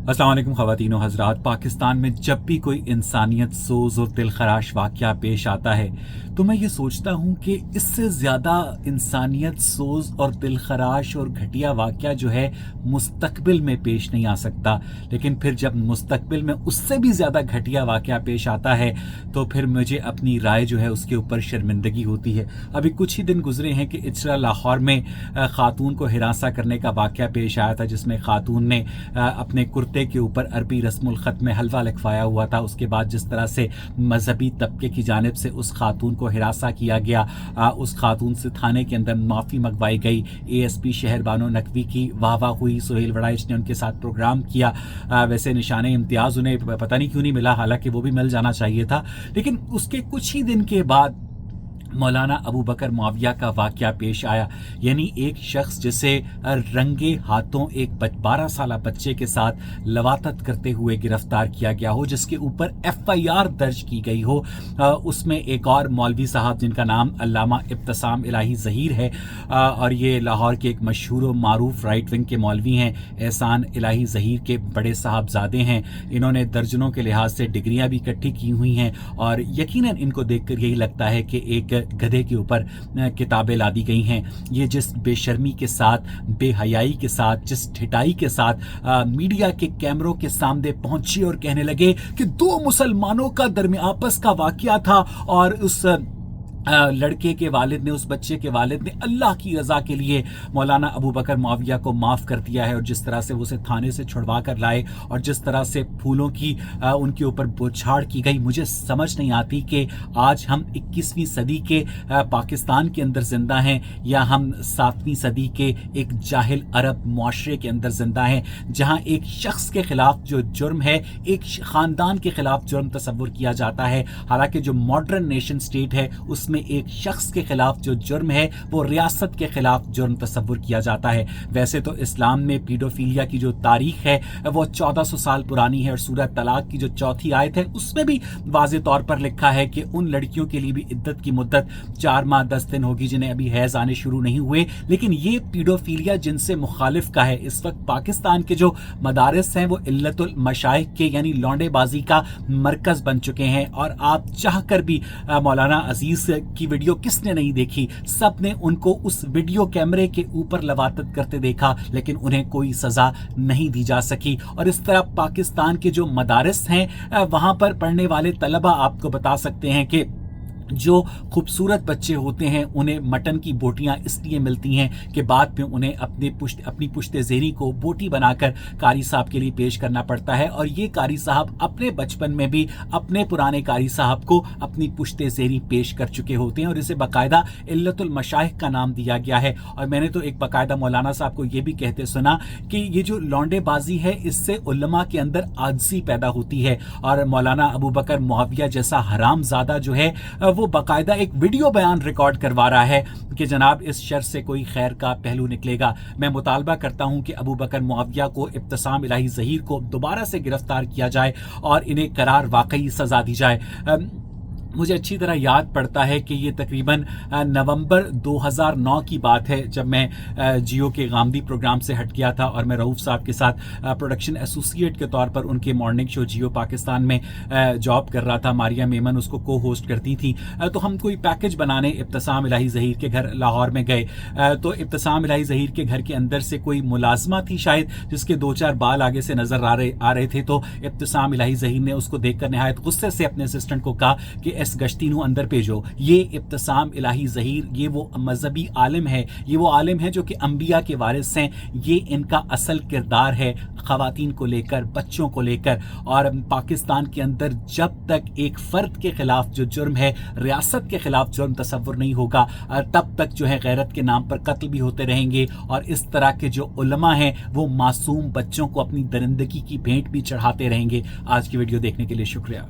अस्सलाम वालेकुम ख़वातीन व हज़रात। पाकिस्तान में जब भी कोई इंसानियत सोज़ और दिलखराश वाक़या पेश आता है तो मैं ये सोचता हूँ कि इससे ज़्यादा इंसानियत सोज़ और दिलखराश और घटिया वाक़या जो है मुस्तक़बिल में पेश नहीं आ सकता। लेकिन फिर जब मुस्तक़बिल में उससे भी ज़्यादा घटिया वाक़या पेश आता है तो फिर मुझे अपनी राय जो है उसके ऊपर शर्मिंदगी होती है। अभी कुछ ही दिन गुजरे हैं कि इचरा लाहौर में ख़ातून को हिरासा करने का वाक़या पेश आया था, जिसमें ख़ातून ने अपने कुर्ते के ऊपर अरबी रस्मुल ख़त में हलवा लिखवाया हुआ था। उसके बाद जिस तरह से मजहबी तबके की जानिब से उस खातून को हिरासा किया गया, उस खातून से थाने के अंदर माफ़ी मंगवाई गई। ASP शहर बानो नकवी की वाह वाह हुई, सोहेल वड़ाइच ने उनके साथ प्रोग्राम किया। वैसे निशाने इम्तियाज़ उन्हें पता नहीं क्यों नहीं मिला, हालांकि वो भी मिल जाना चाहिए था। लेकिन उसके कुछ ही दिन के बाद मौलाना अबू बकर मुआविया का वाक़या पेश आया। यानी एक शख्स जिसे रंगे हाथों एक 12 साला बच्चे के साथ लवातत करते हुए गिरफ्तार किया गया हो, जिसके ऊपर FIR दर्ज की गई हो। उसमें एक और मौलवी साहब जिनका नाम अल्लामा इब्तिसाम इलाही ज़हीर है, और ये लाहौर के एक मशहूर और मारूफ राइट विंग के मौलवी हैं, एहसान इलाही ज़हीर के बड़े साहबजादे हैं। इन्होंने दर्जनों के लिहाज से डिग्रियाँ भी इकट्ठी की हुई हैं और यकीनन इनको देखकर यही लगता है कि एक गधे के ऊपर किताबें लादी गई हैं। ये जिस बेशर्मी के साथ, बेहयाई के साथ, जिस ठिठाई के साथ मीडिया के कैमरों के सामने पहुंची और कहने लगे कि दो मुसलमानों का दरमियान आपस का वाकया था और उस लड़के के वालिद ने, उस बच्चे के वालिद ने अल्लाह की रज़ा के लिए मौलाना अबू बकर मुआविया को माफ़ कर दिया है। और जिस तरह से वो उसे थाने से छुड़वा कर लाए और जिस तरह से फूलों की उनके ऊपर बौछार की गई, मुझे समझ नहीं आती कि आज हम 21वीं सदी के पाकिस्तान के अंदर ज़िंदा हैं या हम 7वीं सदी के एक जाहिल अरब मुआशरे के अंदर ज़िंदा हैं, जहाँ एक शख्स के ख़िलाफ़ जो जुर्म है एक ख़ानदान के ख़िलाफ़ जुर्म तस्वुर किया जाता है। हालांकि जो मॉडर्न नेशन स्टेट है उसमें एक शख्स के खिलाफ जो जुर्म है वो रियासत के खिलाफ जुर्म तस्वुर किया जाता है। वैसे तो इस्लाम में पीडोफिलिया की जो तारीख है वो 1400 साल पुरानी है और सूरह तलाक की जो 4थी आयत है उसमें भी वाज़े तौर पर लिखा है कि उन लड़कियों के लिए भी इद्दत की मुद्दत 4 माह 10 दिन होगी जिन्हें अभी हैज़ आने शुरू नहीं हुए। लेकिन ये पीडोफिलिया जिनसे मुखालिफ का है। इस वक्त पाकिस्तान के जो मदारिस हैं वो इल्लतुल मशाइख के यानी लौंडेबाजी का मरकज़ बन चुके हैं। और आप चाह कर भी मौलाना अजीज़ की वीडियो किसने नहीं देखी, सब ने उनको उस वीडियो कैमरे के ऊपर लवातत करते देखा, लेकिन उन्हें कोई सजा नहीं दी जा सकी। और इस तरह पाकिस्तान के जो मदारिस हैं वहां पर पढ़ने वाले तलबा आपको बता सकते हैं कि जो खूबसूरत बच्चे होते हैं उन्हें मटन की बोटियां इसलिए मिलती हैं कि बाद में उन्हें अपनी पुश्ते ज़ेरी को बोटी बनाकर कारी साहब के लिए पेश करना पड़ता है। और ये कारी साहब अपने बचपन में भी अपने पुराने कारी साहब को अपनी पुश्ते ज़ेरी पेश कर चुके होते हैं और इसे बाकायदा इल्लतुल मशाइख का नाम दिया गया है। और मैंने तो एक बाकायदा मौलाना साहब को ये भी कहते सुना कि ये जो लौंडेबाजी है इससे उलमा के अंदर आजिज़ी पैदा होती है। और मौलाना अबू बकर मुआविया जैसा हरामज़ादा जो है वो बाकायदा एक वीडियो बयान रिकॉर्ड करवा रहा है कि जनाब इस शर से कोई खैर का पहलू निकलेगा। मैं मुतालबा करता हूं कि अबू बकर मुआविया को, इब्तिसाम इलाही ज़हीर को दोबारा से गिरफ्तार किया जाए और इन्हें करार वाकई सजा दी जाए। मुझे अच्छी तरह याद पड़ता है कि ये तकरीबन नवंबर 2009 की बात है जब मैं जियो के गामदी प्रोग्राम से हट गया था और मैं रऊफ साहब के साथ प्रोडक्शन एसोसिएट के तौर पर उनके मॉर्निंग शो जियो पाकिस्तान में जॉब कर रहा था। मारिया मेमन उसको को होस्ट करती थी। तो हम कोई पैकेज बनाने इब्तिसाम इलाही ज़हीर के घर लाहौर में गए। तो इब्तिसाम इलाही ज़हीर के घर के अंदर से कोई मुलाजमा थी शायद, जिसके 2-4 बाल आगे से नजर आ रहे थे। तो इब्तिसाम इलाही ज़हीर ने उसको देखकर निहायत गुस्से से अपने असिस्टेंट को कहा कि इस गश्ती नू अंदर भेजो। ये इब्तिसाम इलाही ज़हीर ये वो मजहबी आलिम है, ये वो आलिम है जो कि अंबिया के वारिस हैं। ये इनका असल किरदार है ख़वातीन को लेकर, बच्चों को लेकर। और पाकिस्तान के अंदर जब तक एक फ़र्द के ख़िलाफ़ जो जुर्म है रियासत के ख़िलाफ़ जुर्म तस्वुर नहीं होगा, तब तक जो है गैरत के नाम पर कत्ल भी होते रहेंगे। और इस तरह के जो उलमा हैं वो मासूम बच्चों को अपनी दरिंदगी की भेंट भी चढ़ाते रहेंगे। आज की वीडियो देखने के लिए शुक्रिया।